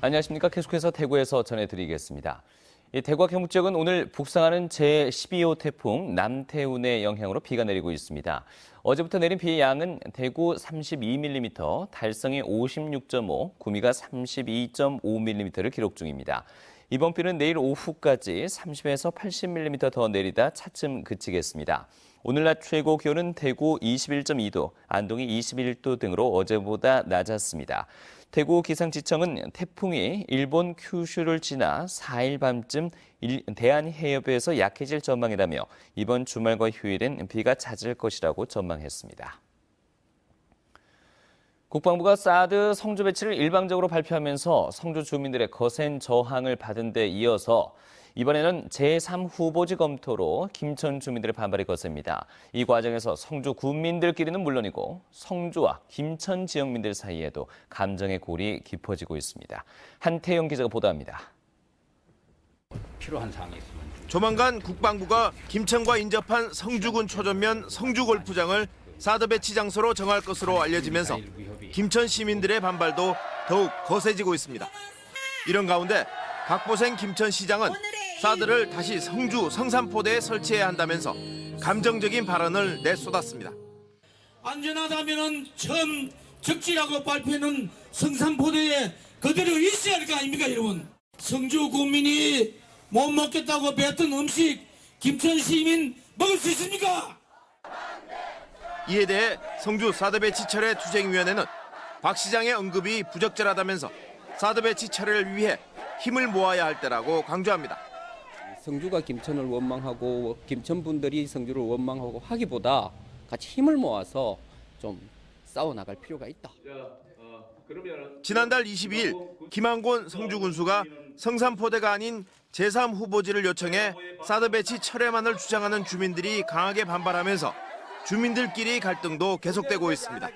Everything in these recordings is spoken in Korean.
안녕하십니까. 계속해서 대구에서 전해드리겠습니다. 대구와 경북 지역은 오늘 북상하는 제12호 태풍 남태운의 영향으로 비가 내리고 있습니다. 어제부터 내린 비의 양은 대구 32mm, 달성이 56.5, 구미가 32.5mm를 기록 중입니다. 이번 비는 내일 오후까지 30에서 80mm 더 내리다 차츰 그치겠습니다. 오늘 낮 최고 기온은 대구 21.2도, 안동이 21도 등으로 어제보다 낮았습니다. 대구 기상지청은 태풍이 일본 큐슈를 지나 4일 밤쯤 대한해협에서 약해질 전망이라며 이번 주말과 휴일엔 비가 잦을 것이라고 전망했습니다. 국방부가 사드 성주 배치를 일방적으로 발표하면서 성주 주민들의 거센 저항을 받은 데 이어서 이번에는 제3후보지 검토로 김천 주민들의 반발이 거셉니다. 이 과정에서 성주 군민들끼리는 물론이고 성주와 김천 지역민들 사이에도 감정의 골이 깊어지고 있습니다. 한태영 기자가 보도합니다. 필요한 사항이 있으면 조만간 국방부가 김천과 인접한 성주군 초전면 성주골프장을 사드 배치 장소로 정할 것으로 알려지면서 김천 시민들의 반발도 더욱 거세지고 있습니다. 이런 가운데 박보생 김천시장은 사드를 다시 성주 성산포대에 설치해야 한다면서 감정적인 발언을 내쏟았습니다. 안전하다면은 처음 적지라고 발표하는 성산포대에 그대로 있어야 할 거 아닙니까, 여러분? 성주 국민이 못 먹겠다고 뱉은 음식 김천 시민 먹을 수 있습니까? 이에 대해 성주 사드 배치 철회 투쟁위원회는 박 시장의 언급이 부적절하다면서 사드 배치 철회를 위해 힘을 모아야 할 때라고 강조합니다. 성주가 김천을 원망하고 김천 분들이 성주를 원망하고 하기보다 같이 힘을 모아서 좀 싸워나갈 필요가 있다. 지난달 22일 김한곤 성주군수가 성산포대가 아닌 제3후보지를 요청해 사드 배치 철회만을 주장하는 주민들이 강하게 반발하면서 주민들끼리 갈등도 계속되고 있습니다.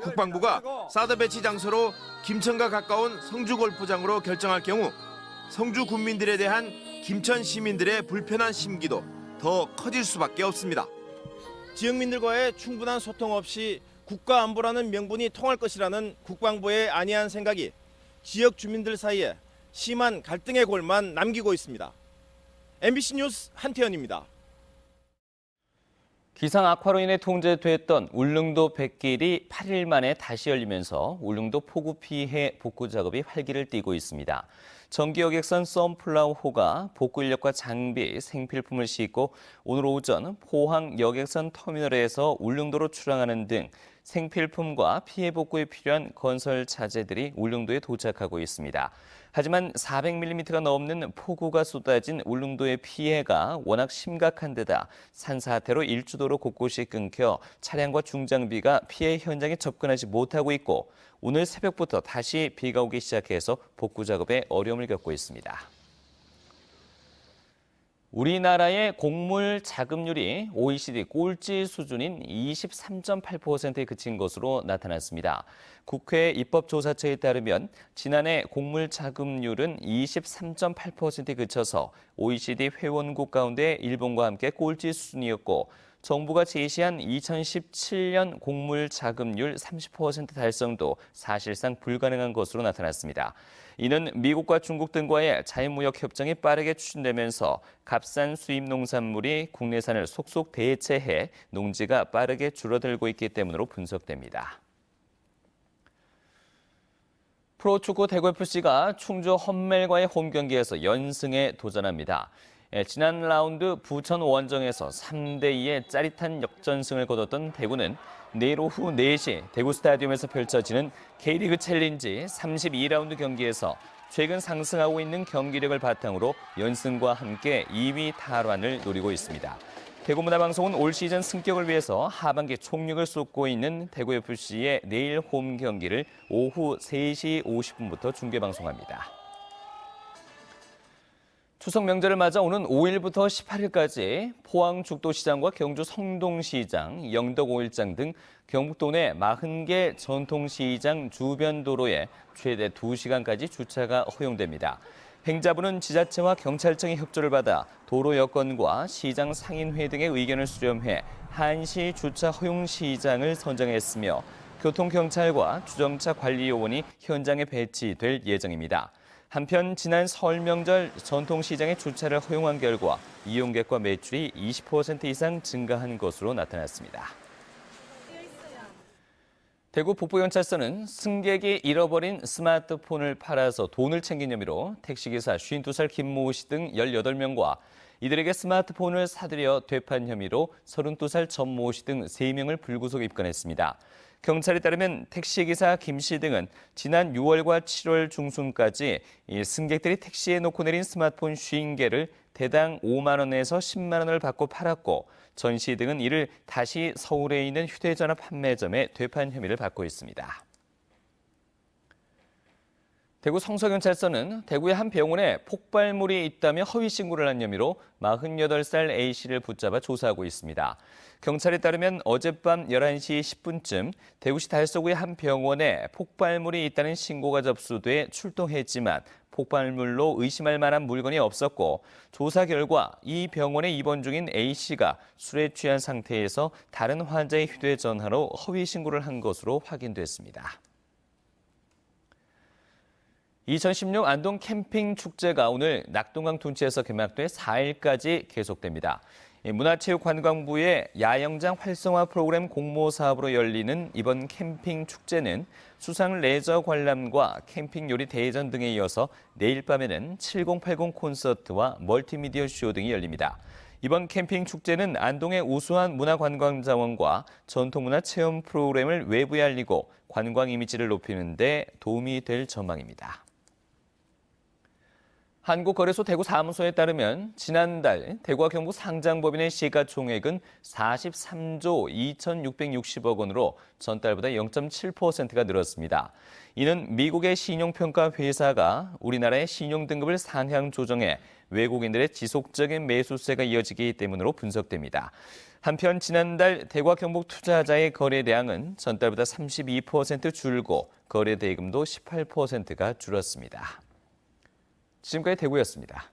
국방부가 사드 배치 장소로 김천과 가까운 성주골프장으로 결정할 경우 성주 군민들에 대한 김천 시민들의 불편한 심기도 더 커질 수밖에 없습니다. 지역민들과의 충분한 소통 없이 국가 안보라는 명분이 통할 것이라는 국방부의 안이한 생각이 지역 주민들 사이에 심한 갈등의 골만 남기고 있습니다. MBC 뉴스 한태현입니다. 기상 악화로 인해 통제됐던 울릉도 뱃길이 8일 만에 다시 열리면서 울릉도 폭우 피해 복구 작업이 활기를 띠고 있습니다. 정기여객선 선플라워호가 복구 인력과 장비, 생필품을 싣고 오늘 오전 포항 여객선 터미널에서 울릉도로 출항하는 등 생필품과 피해 복구에 필요한 건설 자재들이 울릉도에 도착하고 있습니다. 하지만 400mm가 넘는 폭우가 쏟아진 울릉도의 피해가 워낙 심각한 데다 산사태로 일주도로 곳곳이 끊겨 차량과 중장비가 피해 현장에 접근하지 못하고 있고 오늘 새벽부터 다시 비가 오기 시작해서 복구 작업에 어려움을 겪고 있습니다. 우리나라의 곡물 자급률이 OECD 꼴찌 수준인 23.8%에 그친 것으로 나타났습니다. 국회 입법조사처에 따르면 지난해 곡물 자급률은 23.8%에 그쳐서 OECD 회원국 가운데 일본과 함께 꼴찌 수준이었고 정부가 제시한 2017년 곡물 자급률 30% 달성도 사실상 불가능한 것으로 나타났습니다. 이는 미국과 중국 등과의 자유무역 협정이 빠르게 추진되면서 값싼 수입 농산물이 국내산을 속속 대체해 농지가 빠르게 줄어들고 있기 때문으로 분석됩니다. 프로축구 대구FC가 충주 험멜과의 홈경기에서 연승에 도전합니다. 지난 라운드 부천 원정에서 3대2의 짜릿한 역전승을 거뒀던 대구는 내일 오후 4시 대구 스타디움에서 펼쳐지는 K리그 챌린지 32라운드 경기에서 최근 상승하고 있는 경기력을 바탕으로 연승과 함께 2위 탈환을 노리고 있습니다. 대구문화방송은 올 시즌 승격을 위해서 하반기 총력을 쏟고 있는 대구FC의 내일 홈 경기를 오후 3시 50분부터 중계방송합니다. 추석 명절을 맞아 오는 5일부터 18일까지 포항 죽도시장과 경주 성동시장, 영덕 5일장 등 경북도 내 40개 전통시장 주변 도로에 최대 2시간까지 주차가 허용됩니다. 행자부는 지자체와 경찰청의 협조를 받아 도로 여건과 시장 상인회 등의 의견을 수렴해 한시 주차 허용 시장을 선정했으며 교통경찰과 주정차 관리요원이 현장에 배치될 예정입니다. 한편 지난 설 명절 전통시장에 주차를 허용한 결과 이용객과 매출이 20% 이상 증가한 것으로 나타났습니다. 대구 북부경찰서는 승객이 잃어버린 스마트폰을 팔아서 돈을 챙긴 혐의로 택시기사 52살 김모우 씨 등 18명과 이들에게 스마트폰을 사들여 되판 혐의로 32살 전모우 씨 등 3명을 불구속 입건했습니다. 경찰에 따르면 택시기사 김 씨 등은 지난 6월과 7월 중순까지 승객들이 택시에 놓고 내린 스마트폰 50개를 대당 5만 원에서 10만 원을 받고 팔았고 전 씨 등은 이를 다시 서울에 있는 휴대전화 판매점에 되판 혐의를 받고 있습니다. 대구 성서경찰서는 대구의 한 병원에 폭발물이 있다며 허위 신고를 한 혐의로 48살 A씨를 붙잡아 조사하고 있습니다. 경찰에 따르면 어젯밤 11시 10분쯤 대구시 달서구의 한 병원에 폭발물이 있다는 신고가 접수돼 출동했지만 폭발물로 의심할 만한 물건이 없었고 조사 결과 이 병원에 입원 중인 A씨가 술에 취한 상태에서 다른 환자의 휴대전화로 허위 신고를 한 것으로 확인됐습니다. 2016 안동 캠핑 축제가 오늘 낙동강 둔치에서 개막돼 4일까지 계속됩니다. 문화체육관광부의 야영장 활성화 프로그램 공모 사업으로 열리는 이번 캠핑 축제는 수상 레저 관람과 캠핑 요리 대전 등에 이어서 내일 밤에는 7080 콘서트와 멀티미디어 쇼 등이 열립니다. 이번 캠핑 축제는 안동의 우수한 문화관광자원과 전통문화 체험 프로그램을 외부에 알리고 관광 이미지를 높이는 데 도움이 될 전망입니다. 한국거래소 대구 사무소에 따르면 지난달 대구와 경북 상장법인의 시가총액은 43조 2,660억 원으로 전달보다 0.7%가 늘었습니다. 이는 미국의 신용평가 회사가 우리나라의 신용등급을 상향 조정해 외국인들의 지속적인 매수세가 이어지기 때문으로 분석됩니다. 한편 지난달 대구와 경북 투자자의 거래 대항은 전달보다 32% 줄고 거래 대금도 18%가 줄었습니다. 지금까지 대구였습니다.